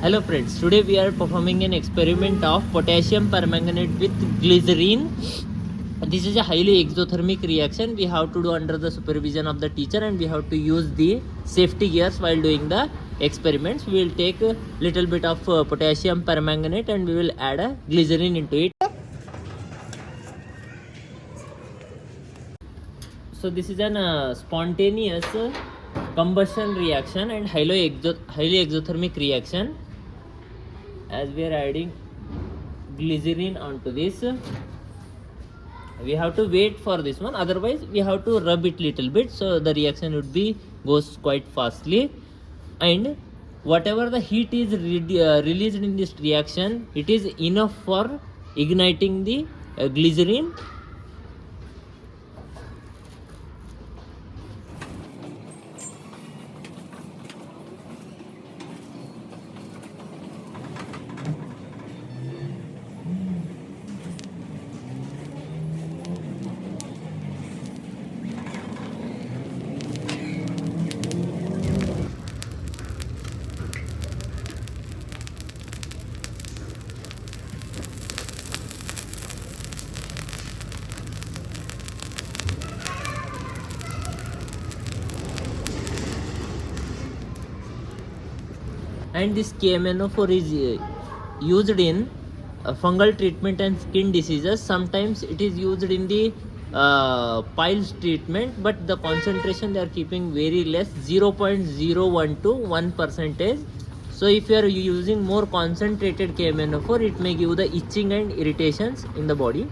Hello friends, today we are performing an experiment of potassium permanganate with glycerine. This is a highly exothermic reaction. We have to do under the supervision of the teacher, and we have to use the safety gears while doing the experiments. We will take a little bit of potassium permanganate and we will add a glycerine into it. So this is an spontaneous combustion reaction and highly exothermic reaction. As we are adding glycerine onto this, we have to wait for this one, otherwise we have to rub it little bit, so the reaction would be goes quite fastly. And whatever the heat is released in this reaction, it is enough for igniting the glycerine. And this KMnO4 is used in fungal treatment and skin diseases. Sometimes it is used in the piles treatment, but the concentration they are keeping very less, 0.012 1%. So if you are using more concentrated KMnO4, it may give the itching and irritations in the body.